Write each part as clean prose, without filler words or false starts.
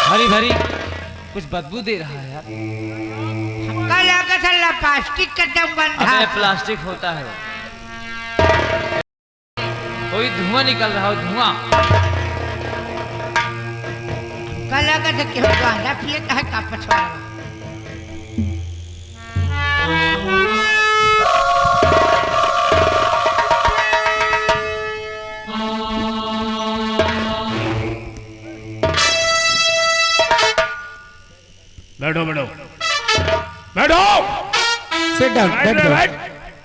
हरी भरी कुछ बदबू दे रहा है यार। हमका लगा था प्लास्टिक का डब्बा बंधा। अबे प्लास्टिक होता है, कोई धुआं निकल रहा हो, धुआं। हमका लगा था कि हम गांजा पिएता है का पछवाड़ा। बैठो बैठो बैठो। सिट डाउन, बैठ जाओ।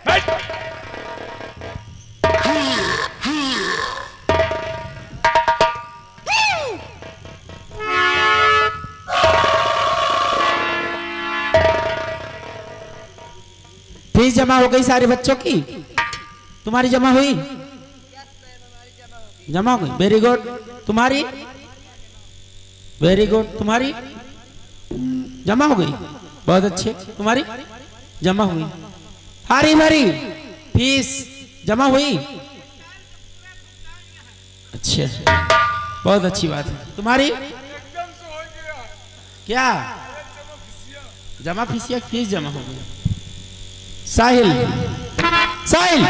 बैठ। फीस जमा हो गई सारे बच्चों की? तुम्हारी जमा हुई? जमा हो गई, वेरी गुड। तुम्हारी? Very good. तुम्हारी जमा हो गई, बहुत अच्छे। तुम्हारी जमा हुई। हरी भरी फीस जमा हुई, अच्छे, बहुत अच्छी बात है। तुम्हारी क्या जमा फीसिया? फीस जमा हो गई। साहिल, साहिल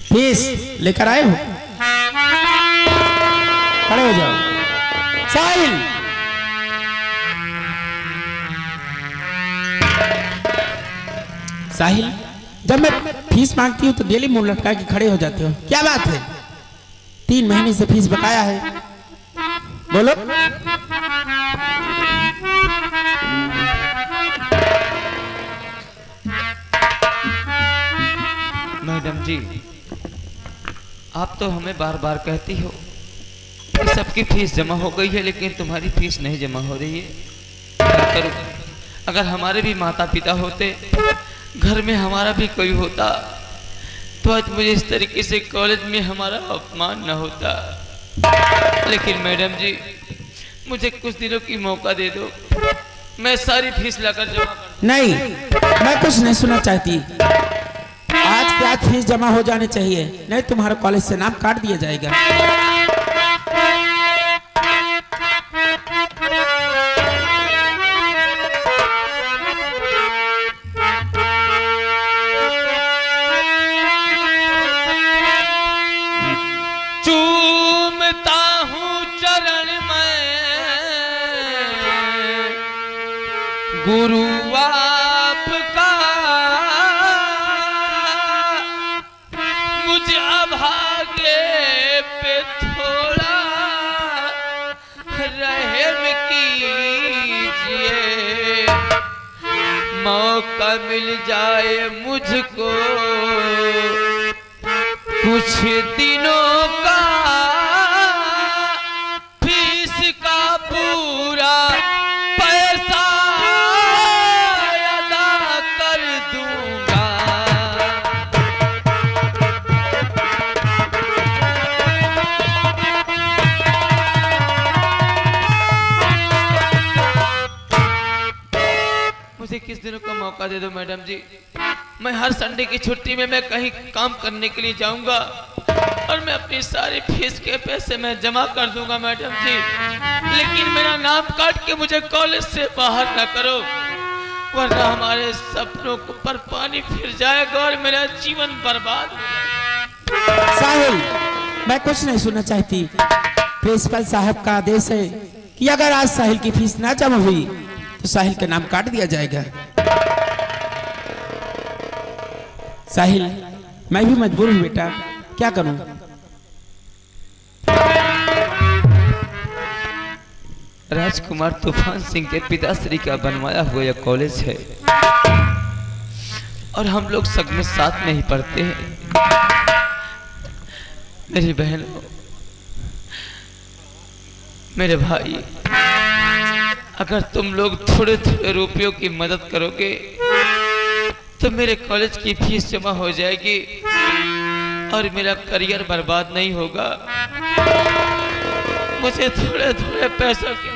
फीस लेकर आए हो? खड़े हो जाओ। साहिल, साहिल, जब मैं फीस मांगती हूँ तो डेली मुंह लटका के खड़े हो जाते हो, क्या बात है? 3 महीने से फीस बकाया है, बोलो। मैडम जी, आप तो हमें बार बार कहती हो कि सबकी फीस जमा हो गई है, लेकिन तुम्हारी फीस नहीं जमा हो रही है। क्या करूं? अगर हमारे भी माता पिता होते, घर में हमारा भी कोई होता, तो आज मुझे इस तरीके से कॉलेज में हमारा अपमान न होता। लेकिन मैडम जी, मुझे कुछ दिनों की मौका दे दो, मैं सारी फीस लाकर जमा कर। नहीं, मैं कुछ नहीं सुनना चाहती। आज के आज फीस जमा हो जानी चाहिए, नहीं तुम्हारे कॉलेज से नाम काट दिया जाएगा। चूमता हूँ चरण में गुरु आपका, मुझे अभागे पे थोड़ा रहम कीजिए। मौका मिल जाए मुझको कुछ दिनों का, फीस का पूरा पैसा अदा कर दूंगा। मुझे किस दिनों का मौका दे दो मैडम जी, मैं हर संडे की छुट्टी में मैं कहीं काम करने के लिए जाऊंगा और मैं अपनी सारी फीस के पैसे मैं जमा कर दूंगा मैडम जी। लेकिन मेरा नाम काट के मुझे कॉलेज से बाहर ना करो, वरना हमारे सपनों पर पानी फिर जाएगा और मेरा जीवन बर्बाद हो जाएगा। साहिल, मैं कुछ नहीं सुनना चाहती। प्रिंसिपल साहब का आदेश है कि अगर आज साहिल की फीस ना जमा हुई तो साहिल का नाम काट दिया जाएगा। साहिल, मैं भी मजबूर हूं बेटा, क्या करूं? राजकुमार तूफान सिंह के पिताश्री का बनवाया हुआ यह कॉलेज है और हम लोग सब में साथ में ही पढ़ते हैं। मेरी बहनों, मेरे भाई, अगर तुम लोग थोड़े थोड़े रुपयों की मदद करोगे तो मेरे कॉलेज की फीस जमा हो जाएगी और मेरा करियर बर्बाद नहीं होगा। मुझे थोड़े थोड़े पैसों के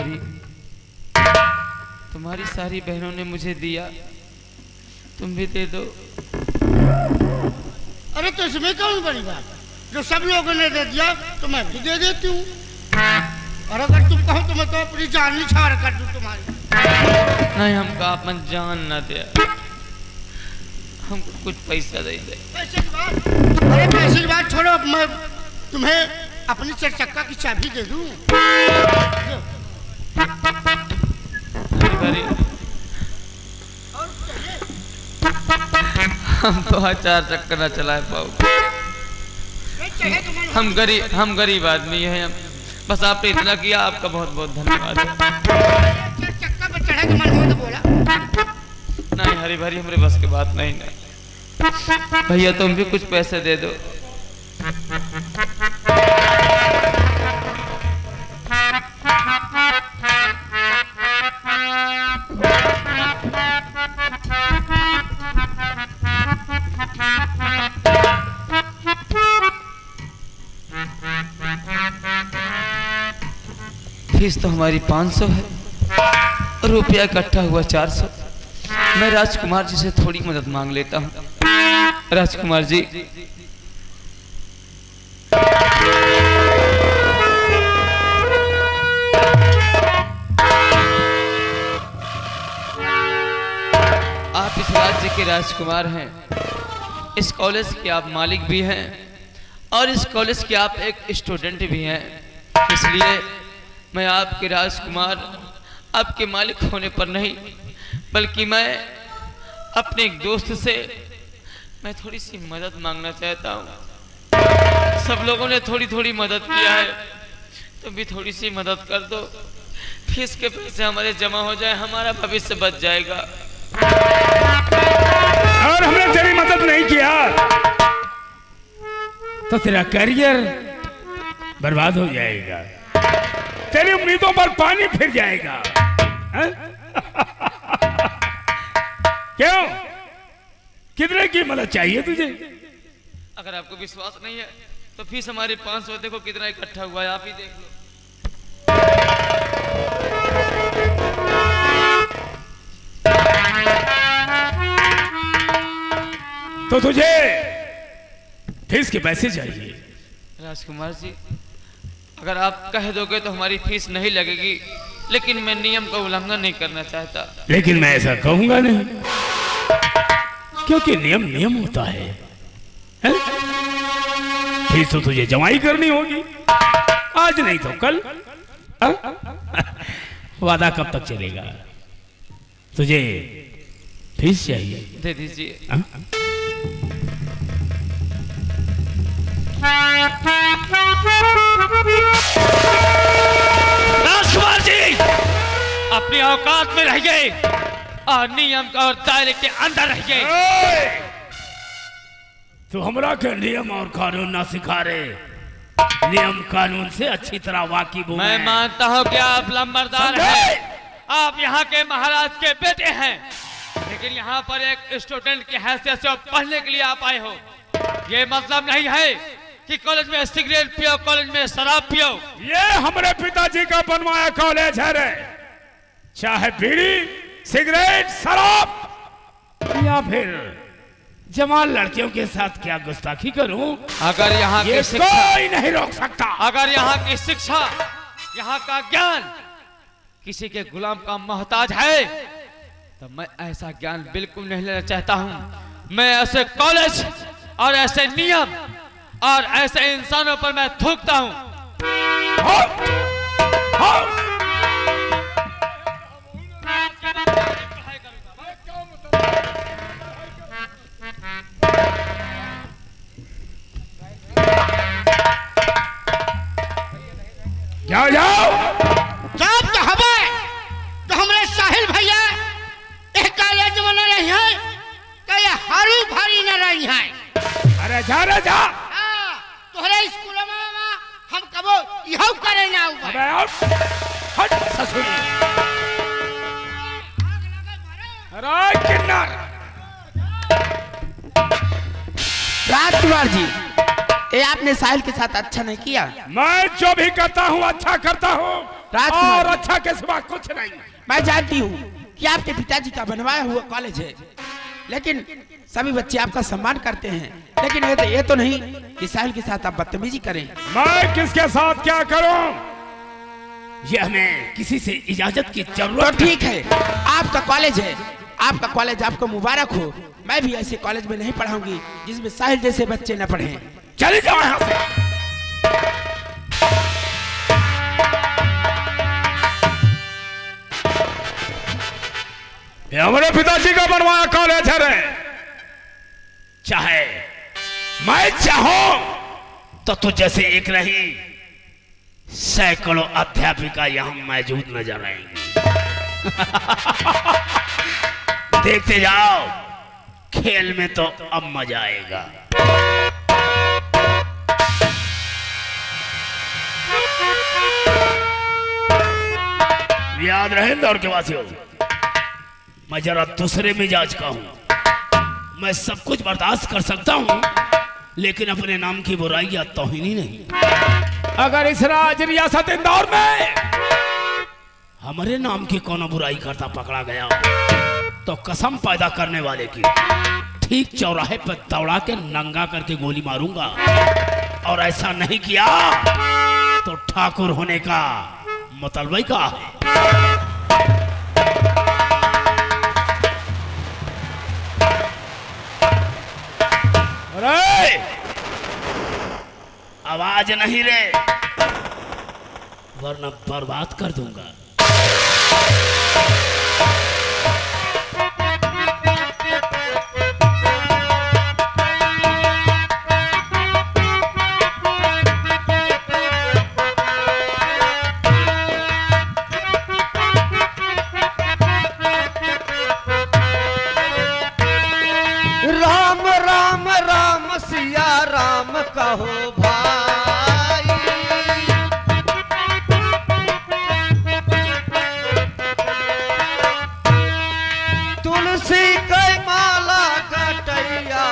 राजकुमारी, तुम्हारी सारी बहनों ने मुझे दिया, तुम भी दे दो। अरे तो इसमें कौन बड़ी बात, जो सब लोगों ने दे दिया तो मैं भी दे देती हूँ। और अगर तुम कहो तो मैं तो अपनी जान निछाड़ कर दूं तुम्हारी। नहीं, हमका अपन जान न दे, हमको कुछ पैसा दे दे। पैसे की बात, अरे पैसे की बात छोड़ो, मैं तुम्हें अपनी चरचक्का की चाबी दे दूं। राजकुमारी, हम तो आज 4 चक्कर न चला पाओ। हम गरीब आदमी हैं, बस आपने इतना किया, आपका बहुत बहुत धन्यवाद है। चक्का पर चढ़े के मन हो तो बोला। नहीं हरी भरी, हमारे बस की बात नहीं है। भैया तुम भी कुछ पैसे दे दो। फीस तो हमारी 500 है और रुपया इकट्ठा हुआ 400। मैं राजकुमार जी से थोड़ी मदद मांग लेता हूँ। राजकुमार जी, आप इस राज्य के राजकुमार हैं, इस कॉलेज के आप मालिक भी हैं और इस कॉलेज के आप एक स्टूडेंट भी हैं। इसलिए मैं आपके राजकुमार, आपके मालिक होने पर नहीं, बल्कि मैं अपने एक दोस्त से मैं थोड़ी सी मदद मांगना चाहता हूँ। सब लोगों ने थोड़ी थोड़ी मदद किया है, तुम भी थोड़ी सी मदद कर दो। फीस के पैसे हमारे जमा हो जाए, हमारा भविष्य बच जाएगा। और हमने तेरी मदद नहीं किया तो तेरा करियर बर्बाद हो जाएगा, तेरी उम्मीदों पर पानी फिर जाएगा। क्यों, कितने की मदद चाहिए तुझे? अगर आपको विश्वास नहीं है तो फीस हमारी 500, देखो कितना इकट्ठा हुआ है, आप ही देख लो। तो तुझे फीस के पैसे चाहिए? राजकुमार जी, अगर आप कह दोगे तो हमारी फीस नहीं लगेगी, लेकिन मैं नियम का उल्लंघन नहीं करना चाहता। लेकिन मैं ऐसा कहूंगा नहीं, क्योंकि नियम नियम होता है, हैं? फीस तो तुझे जमाई करनी होगी, आज नहीं तो कल। वादा कब तक चलेगा? तुझे फीस चाहिए, दे दीजिए। राजकुमार जी, अपनी औकात में रहिए और नियम का और दायरे के अंदर रहिए। तो हमरा के नियम और कानून ना सिखा रहे, नियम कानून से अच्छी तरह वाकिफ हूं। मैं मानता हूं कि आप लंबरदार हैं, आप यहाँ के महाराज के बेटे हैं, लेकिन यहाँ पर एक स्टूडेंट की हैसियत से पढ़ने के लिए आप आए हो। ये मतलब नहीं है कि कॉलेज में सिगरेट पियो, कॉलेज में शराब पियो। ये हमारे पिताजी का बनवाया कॉलेज है रे, चाहे बीड़ी, सिगरेट, शराब या फिर जवान लड़कियों के साथ क्या गुस्ताखी करूं, अगर यहाँ ये की शिक्षा, कोई नहीं रोक सकता। अगर यहाँ की शिक्षा, यहाँ का ज्ञान किसी के गुलाम का मोहताज है, तो मैं ऐसा ज्ञान बिल्कुल नहीं लेना चाहता हूँ। मैं ऐसे कॉलेज और ऐसे नियम और ऐसे इंसानों पर मैं थूकता हूँ। जाओ जाओ, साहब तो हमें तो हमारे साहिल भैया एक कॉलेज में न रही है, तो ये हरू भारी न रही है। अरे जा रे जा। तोहरे स्कूल में हम कबो यह करे ना हुआ। अबे हट ससुरी। अरे किन्नर। राजकुमार जी, ये आपने साहिल के साथ अच्छा नहीं किया। मैं जो भी करता हूँ अच्छा करता हूँ, और अच्छा के सिवा कुछ नहीं। मैं जानती हूँ कि आपके पिताजी का बनवाया हुआ कॉलेज है, लेकिन सभी बच्चे आपका सम्मान करते हैं, लेकिन ये तो नहीं कि साहिल के साथ आप बदतमीजी करें। मैं किसके साथ क्या करूं? ये हमें किसी से इजाजत की तो जरूरत ठीक है, आपका कॉलेज है, आपका कॉलेज आपको मुबारक हो। मैं भी ऐसे कॉलेज में नहीं पढ़ाऊंगी जिसमें साहिल जैसे बच्चे न पढ़ें। चले जाओ यहाँ से। ये हमारे पिताजी का बनवाया कॉलेज है रे। चाहे मैं चाहूं तो तुझ जैसे एक नहीं सैकड़ों अध्यापिका यहां मौजूद नजर आएंगी। देखते जाओ, खेल में तो अब मजा आएगा। याद रहे इंदौर के वासियों, मैं जरा दूसरे मिजाज का हूं। मैं सब कुछ बर्दाश्त कर सकता हूं, लेकिन अपने नाम की बुराई या तौहीनी नहीं। अगर इस राज रियासत इंदौर में हमारे नाम की कोनो बुराई करता पकड़ा गया तो कसम पैदा करने वाले की ठीक चौराहे पर दौड़ा के नंगा करके गोली मारूंगा। और ऐसा नहीं किया तो ठाकुर होने का मतलब ही का है। अरे आवाज नहीं रे, वरना बर्बाद कर दूंगा। राम राम राम सिया राम कहो भाई, तुलसी के माला कटैया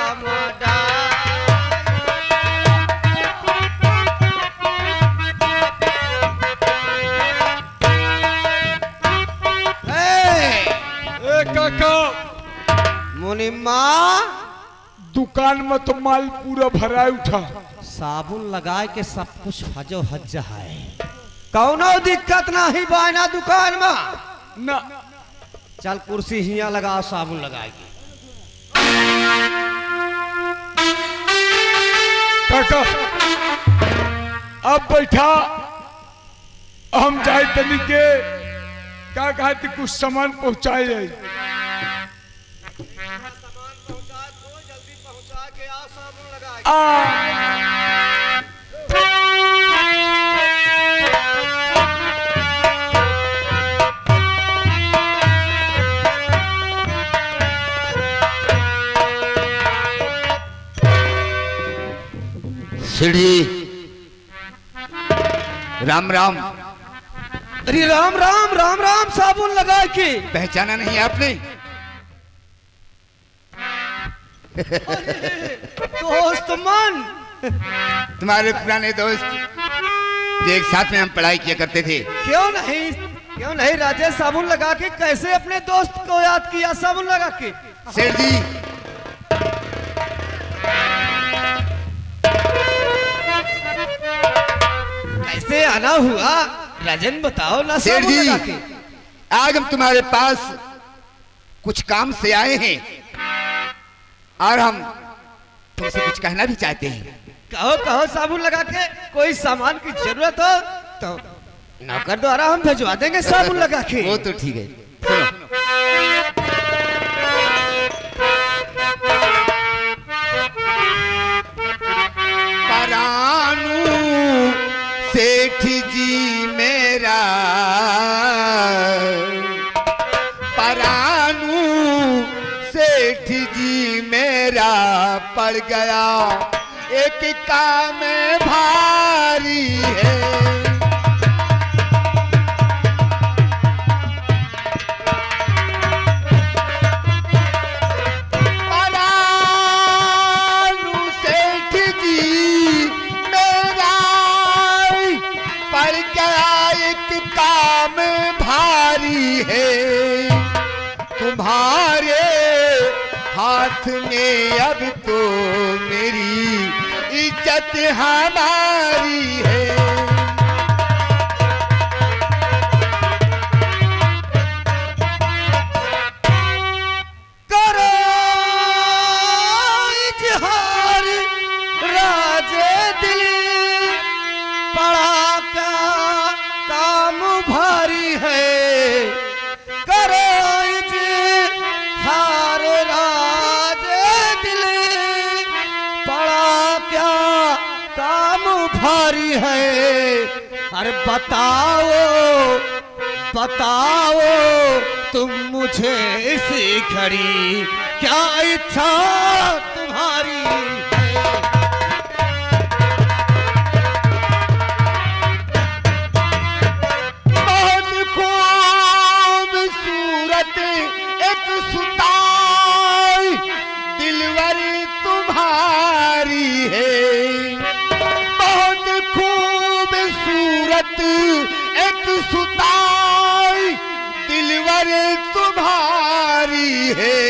काका मुनिमा दुकान में तो माल पूरा भरा उठा। साबुन लगाए के सब कुछ हजो हज है, कौनो दिक्कत नहीं बाना दुकान में। ना चल कुर्सी हिया लगा, साबुन लगाएगी। काका अब बैठा, हम जाए तनी के का कहते कुछ सामान पहुंचाए जाए। सीढ़ी राम राम। अरे राम राम राम राम, साबुन लगा के पहचाना नहीं आपने? दोस्त मन, तुम्हारे पुराने दोस्त जो एक साथ में हम पढ़ाई किया करते थे। क्यों नहीं राजेश, साबुन लगा के कैसे अपने दोस्त को याद किया? साबुन लगा के सेठ जी, कैसे आना हुआ राजन, बताओ ना। सेठ साबुन जी, लगा के आज हम तुम्हारे पास कुछ काम से आए हैं और हम तुमसे कुछ कहना भी चाहते हैं। कहो कहो, साबुन लगा के कोई सामान की जरूरत हो तो नौकर द्वारा हम भिजवा देंगे साबुन लगा के। वो तो ठीक है, सुनो। परानू सेठ जी मेरा, परानू सेठ जी मेरा पड़ गया एक काम भारी है। परानू सेठ जी मेरा पड़ गया एक काम है, तुम्हारे हाथ में अब तो मेरी इज्जत हमारी है। करो इजहार राजे दिल, पड़ा क्या काम भारी है। करो इजहार राजे दिल, पड़ा क्या काम भारी है। अरे बताओ बताओ तुम मुझे इसी घड़ी क्या इच्छा तुम्हारी है। बहुत खूबसूरत एक सुताई दिलवर तुम्हारी है। बहुत खूबसूरत एक सुताई दिलवर तुम्हारी है।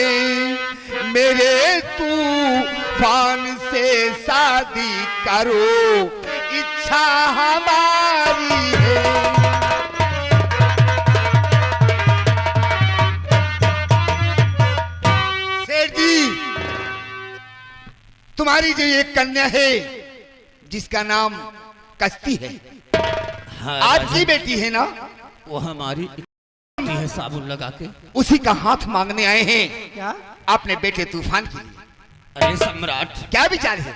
मेरे तूफान से शादी करो इच्छा हमारी है। सेठ जी, तुम्हारी जो एक कन्या है जिसका नाम कश्ती है, आपकी बेटी है ना? वो हमारी है साबुन लगा के। उसी का हाथ मांगने आए हैं क्या? अपने बेटे तूफान के लिए। अरे सम्राट, क्या विचार है?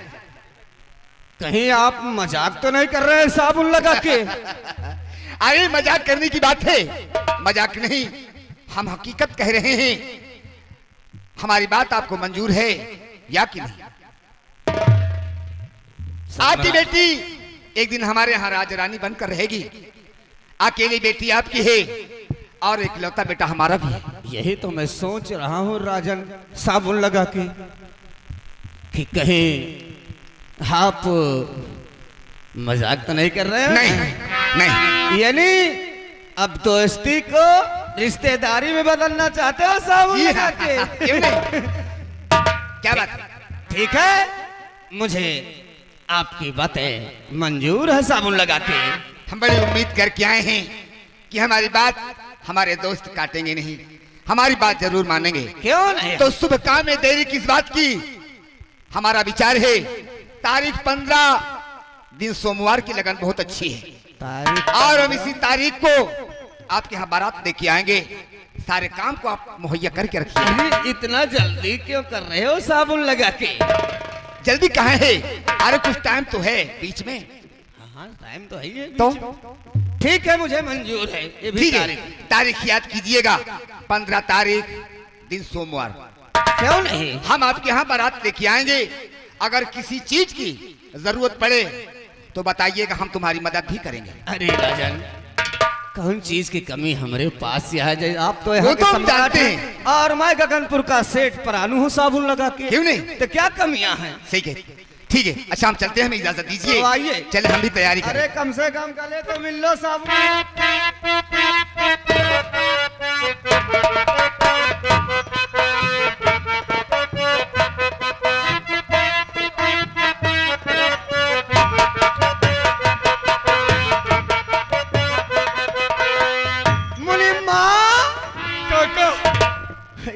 कहीं आप मजाक तो नहीं कर रहे हैं साबुन लगा के? अरे मजाक करने की बात है, मजाक नहीं, हम हकीकत कह रहे हैं। हमारी बात आपको मंजूर है या कि नहीं? आपकी बेटी एक दिन हमारे यहाँ राजरानी बनकर रहेगी। अकेली बेटी आपकी है और इकलौता बेटा हमारा भी है। यही तो मैं सोच रहा हूँ राजन, साबुन लगा के, कि कहीं आप मजाक तो नहीं कर रहे हैं? नहीं नहीं, यानी अब दोस्ती को रिश्तेदारी में बदलना चाहते हो साबुन जी लगा हाँ, के? क्यों नहीं? क्या बात है? ठीक है, मुझे आपकी बातें मंजूर है साबुन लगा के। हम बड़ी उम्मीद करके आए हैं कि हमारी बात हमारे दोस्त काटेंगे नहीं, हमारी बात जरूर मानेंगे। क्यों नहीं? तो शुभ काम में देरी किस बात की? हमारा विचार है तारीख 15 दिन सोमवार की लगन बहुत अच्छी है और हम इसी तारीख को आपके यहाँ बारात लेके आएंगे। सारे काम को आप मुहैया करके रखिए। अरे इतना जल्दी क्यों कर रहे हो साबुन लगा के? जल्दी कहाँ है? अरे कुछ टाइम तो है बीच में। हाँ टाइम तो है ही है तो बीच में। ठीक है, मुझे मंजूर है। ये भी ठीक है, तारीख तारीख याद कीजिएगा, 15 तारीख दिन सोमवार। क्यों नहीं? हम आपके यहाँ बारात लेके आएंगे। अगर किसी चीज की जरूरत पड़े तो बताइएगा, हम तुम्हारी मदद भी करेंगे। अरे राजन, कौन चीज की कमी हमारे पास यहाँ जाए? आप तो वो यहाँ तो के हम सम्राट जानते हैं हैं। और मैं गगनपुर का सेठ परानू हूँ साबुन लगा के। क्यों नहीं? तो क्या कमियां हैं? सही है, ठीक है। अच्छा हम चलते हैं, हमें इजाजत दीजिए। तो आइए। चले हम भी तैयारी करें। अरे कम से कम गले तो मिल लो साबुन।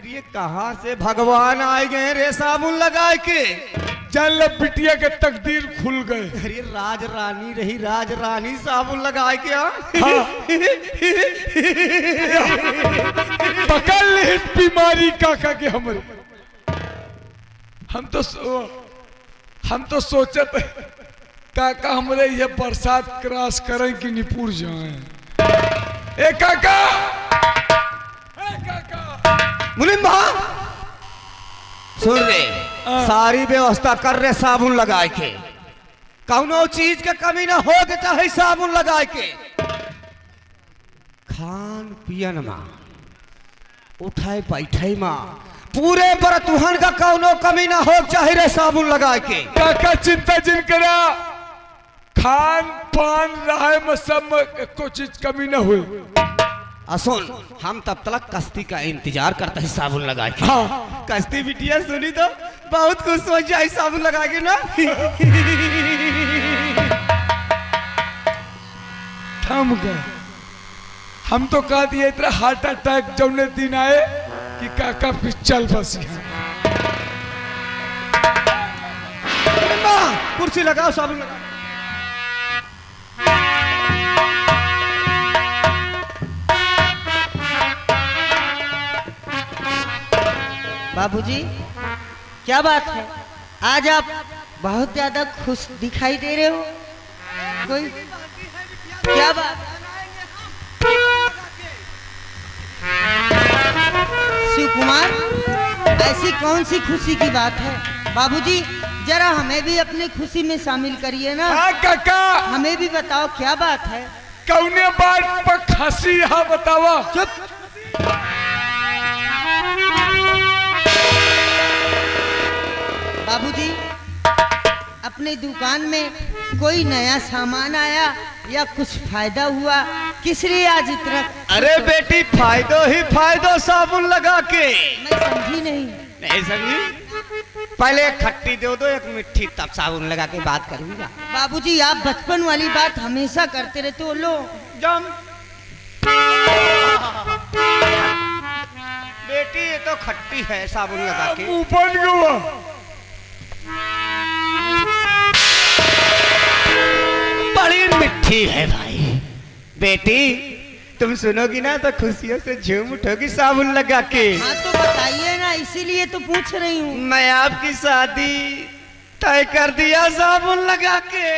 ये कहाँ से भगवान आए गए रे साबुन लगा के? चल बिटिया के तकदीर खुल गए। अरे राज रानी रही, राज रानी साबुन लगा के। पकड़ ले इस बीमारी काका के हमरे। हम तो सोचत काका हमरे ये बरसात क्रॉस करें कि निपुर जाए। ए काका, मुनिम्बा सुन रे, सारी व्यवस्था कर रहे साबुन लगा के। कौनो चीज के कमी ना हो के चाहे साबुन लगा के। खान पियन माँ, उठाए बैठे माँ, पूरे बरतुहन का कौनो कमी ना हो चाहे रे साबुन लगा के। काका चिंता जिन करा, खान पान रहा में सब में कोई चीज कमी न हुई। सुन, हम तब तक कश्ती का इंतजार करते हैं साबुन लगा के। हाँ कश्ती बिटिया सुनी तो बहुत खुश हो जाए साबुन लगा के ना। थम गए। हम तो कह दिए इतना हार्ट अटैक जौने दिन आए कि काका फिर चल बस यहाँ। कुर्सी लगाओ, साबुन लगाओ। बाबूजी, क्या बात है? आज आप बहुत ज्यादा खुश दिखाई दे रहे हो। कोई क्या बात? शिव कुमार, ऐसी कौन सी खुशी की बात है? बाबूजी, जरा हमें भी अपनी खुशी में शामिल करिए ना। हाँ काका, हमें भी बताओ क्या बात है। कौने बात पर खसी है बतावा। चुप। बाबूजी, अपनी दुकान में कोई नया सामान आया या कुछ फायदा हुआ, किस लिए आज इतना? अरे बेटी, फायदो ही फायदो साबुन लगा के। मैं समझी नहीं। नहीं समझी? पहले एक खट्टी दे दो, एक मिट्टी, तब साबुन लगा के बात करूंगा। बाबूजी, आप बचपन वाली बात हमेशा करते रहते हो। लो जम। बेटी, ये तो खट्टी है साबुन लगा के। ऊपर गया। बड़ी मिठी है भाई। बेटी, तुम सुनोगी ना तो खुशियों से झूम उठोगी साबुन लगा के। हाँ तो बताइए ना, इसीलिए तो पूछ रही हूँ। मैं आपकी शादी तय कर दिया साबुन लगा के।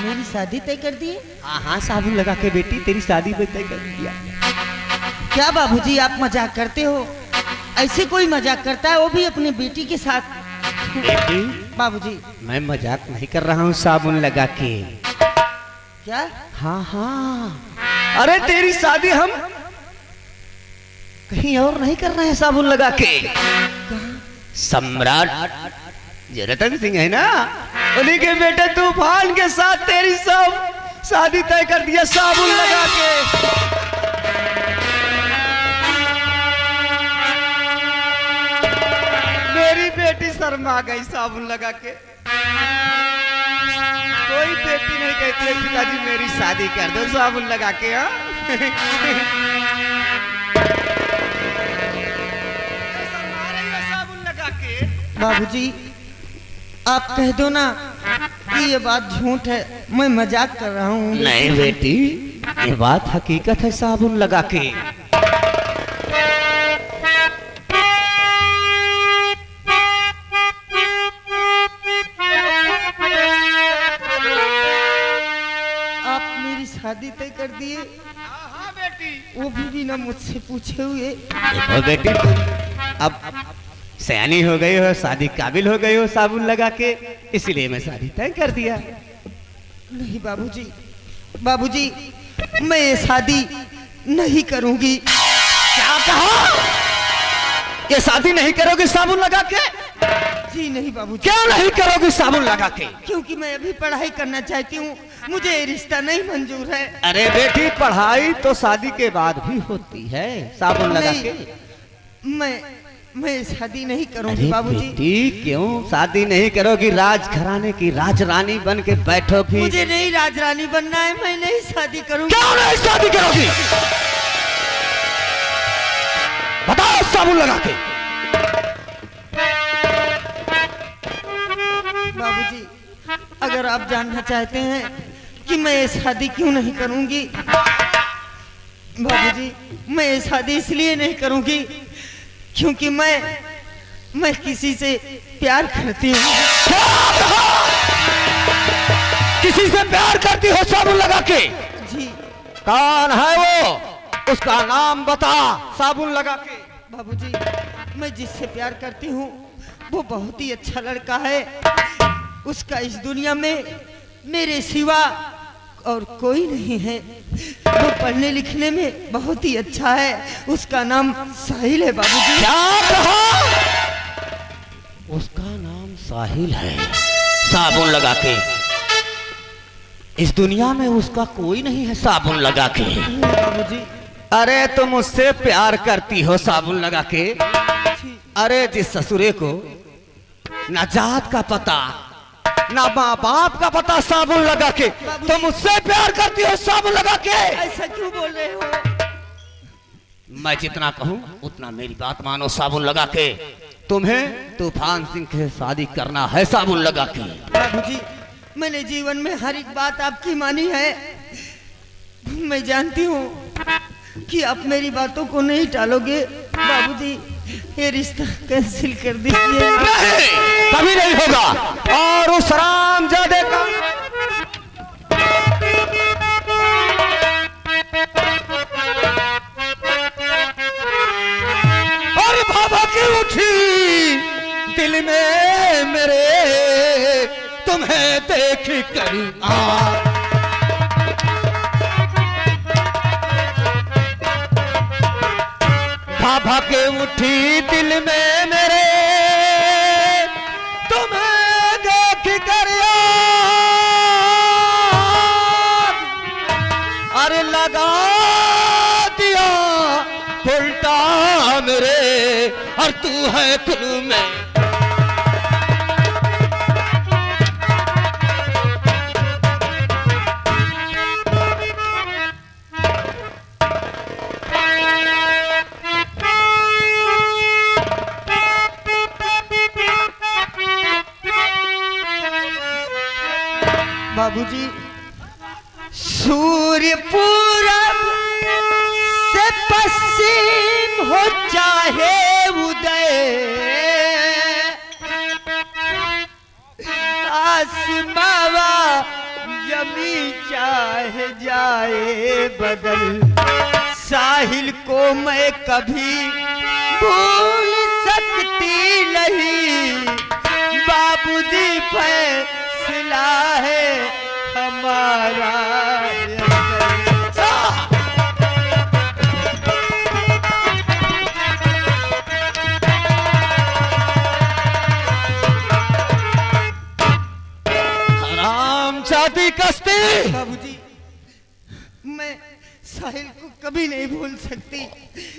मेरी शादी तय कर दी? हाँ हाँ, साबुन लगा के बेटी तेरी शादी में तय कर दिया। क्या बाबूजी, आप मजाक करते हो? ऐसे कोई मजाक करता है, वो भी अपनी बेटी के साथ? बेटी, बाबूजी, मैं मजाक नहीं कर रहा हूँ साबुन लगा के। क्या? हाँ हाँ, अरे तेरी शादी हम कहीं और नहीं कर रहे हैं साबुन लगा के। सम्राट जो रतन सिंह है ना, उन्हीं के बेटे तूफान के साथ तेरी सब शादी तय कर दिया साबुन लगा के। मेरी बेटी शर्मा गई साबुन लगा के। कोई बेटी नहीं कहती है पिताजी मेरी शादी कर दो साबुन लगा के। हाँ साबुन लगा के। बाबूजी, आप कह दो ना कि ये बात झूठ है, मैं मजाक कर रहा हूँ। नहीं बेटी, ये बात हकीकत है साबुन लगा के। आप मेरी शादी तय कर दिए? हाँ बेटी। वो भी बिना मुझसे पूछे हुए? देखो बेटी, तुम अब सयानी हो गई हो, शादी काबिल हो गई हो साबुन लगा के, इसलिए मैं शादी तय कर दिया। नहीं बाबूजी, बाबूजी, मैं ये शादी नहीं करूंगी। क्या कहा? ये शादी नहीं करोगी साबुन लगा के? जी नहीं बाबूजी। क्यों नहीं करोगी साबुन लगा के? क्योंकि मैं अभी पढ़ाई करना चाहती हूँ, मुझे ये रिश्ता नहीं मंजूर है। अरे बेटी, पढ़ाई तो शादी के बाद भी होती है साबुन लगा नहीं, के। मैं शादी नहीं करूंगी अरे बाबूजी। बेटी, क्यों शादी नहीं करोगी? राजघराने की राजरानी बन के बैठोगी। मुझे नहीं राजरानी बनना है, मैं नहीं शादी करूंगी। क्यों नहीं शादी करोगी? बताओ साबुन लगा के। बाबूजी, अगर आप जानना चाहते हैं कि मैं ये शादी क्यों नहीं करूंगी, बाबूजी, मैं ये शादी इसलिए नहीं करूंगी क्योंकि मैं किसी से प्यार करती हूँ। किसी से प्यार करती हो साबुन लगा के? जी। कौन है वो? उसका नाम बता साबुन लगा के। बाबूजी, मैं जिससे प्यार करती हूँ वो बहुत ही अच्छा लड़का है। उसका इस दुनिया में मेरे सिवा और कोई नहीं है। वो पढ़ने लिखने में बहुत ही अच्छा है। उसका नाम साहिल है बाबूजी। क्या कहा? उसका नाम साहिल है। साबुन लगा के इस दुनिया में उसका कोई नहीं है साबुन लगा के। बाबूजी। अरे तुम मुझसे प्यार करती हो साबुन लगा के। अरे जिस ससुरे को ना जात का पता ना माँ बाप का पता साबुन लगा के, तुम मुझसे प्यार करती हो साबुन लगा के। ऐसा क्यों बोल रहे हो? मैं जितना कहूँ उतना मेरी बात मानो साबुन लगा के। तुम्हें तूफान सिंह से शादी करना है साबुन लगा के। बाबूजी, मैंने जीवन में हर एक बात आपकी मानी है। मैं जानती हूँ कि आप मेरी बातों को नहीं टालोगे। बाबूजी, ये रिश्ता कैंसिल कर दीजिए। नहीं, कभी नहीं होगा। और उस हरामजादे का और भाभा की उठी दिल में मेरे तुम्हें देख कर भाभा के उठी दिल में मेरे तुम्हें देख कर अरे लगा दिया उल्टा मेरे और तू है कुल में। बाबूजी, सूर्य पूरब से पश्चिम हो चाहे उदय, आसमावा जमी चाहे जाए बदल, साहिल को मैं कभी भूल सकती नहीं। बाबूजी फैसला है हमारा। हरामजादी कश्ती। बाबूजी, मैं साहिल को कभी नहीं भूल सकती,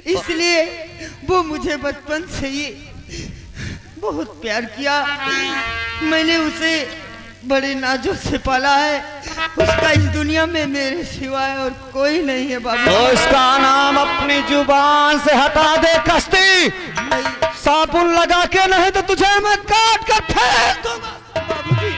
इसलिए वो मुझे बचपन से ही बहुत प्यार किया। मैंने उसे बड़े नाजों से पाला है। उसका इस दुनिया में मेरे सिवाय और कोई नहीं है बाबू। तो इसका नाम अपनी जुबान से हटा दे कश्ती। साबुन लगा के नहीं तो तुझे मैं काट कर फेंक दूंगा। बाबूजी,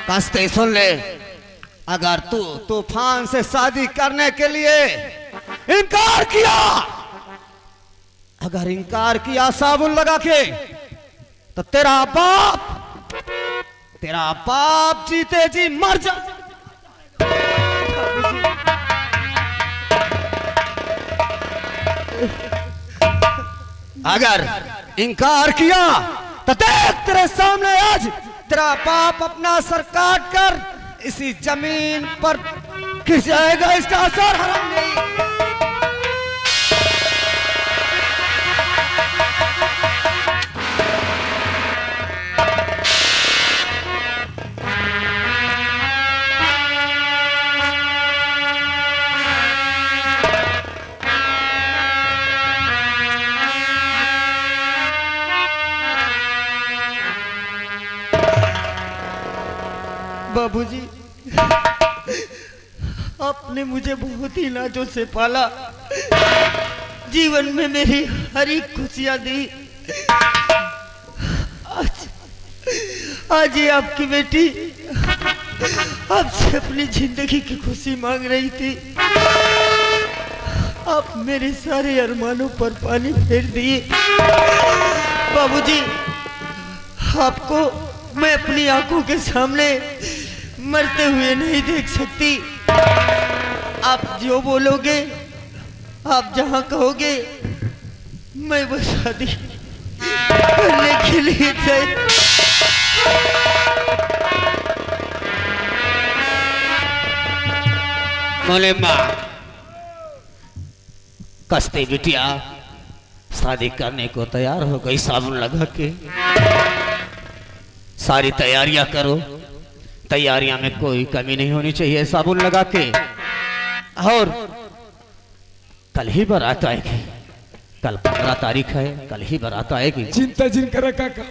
कश्ती सुन ले, अगर तू तूफान से शादी करने के लिए इनकार किया, अगर इनकार किया साबुन लगा के, तो तेरा बाप जीते जी मर जा। अगर इनकार किया तो देख तेरे सामने आज तेरा बाप अपना सर काट कर इसी जमीन पर गिर जाएगा। इसका असर हराम नहीं। बाबूजी, आपने मुझे बहुत ही नाजों से पाला, जीवन में मेरी हर एक खुशियां दी। आज ये आपकी बेटी आपसे अपनी जिंदगी की खुशी मांग रही थी। आप मेरे सारे अरमानों पर पानी फेर दिए। बाबूजी, आपको मैं अपनी आंखों के सामने मरते हुए नहीं देख सकती। आप जो बोलोगे, आप जहां कहोगे, मैं वो शादी करने के लिए तैयार। बोले माँ, कस्ते बिटिया शादी करने को तैयार हो गई साबुन लगा के। सारी तैयारियां करो, तैयारियां में कोई कमी नहीं होनी चाहिए साबुन लगा के। और कल ही बारात आएगी, कल 15 तारीख है, कल ही बारात आएगी। चिंता जिन करे काका,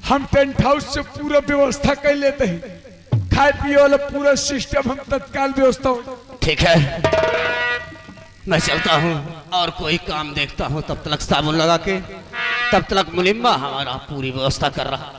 हम टेंट हाउस से पूरा व्यवस्था कर लेते हैं, खाए पिए वाला पूरा सिस्टम हम तत्काल व्यवस्था हो। ठीक है, मैं चलता हूँ और कोई काम देखता हूँ। तब तक साबुन लगा के, तब तक मुलिम्मा हमारा पूरी व्यवस्था कर रहा।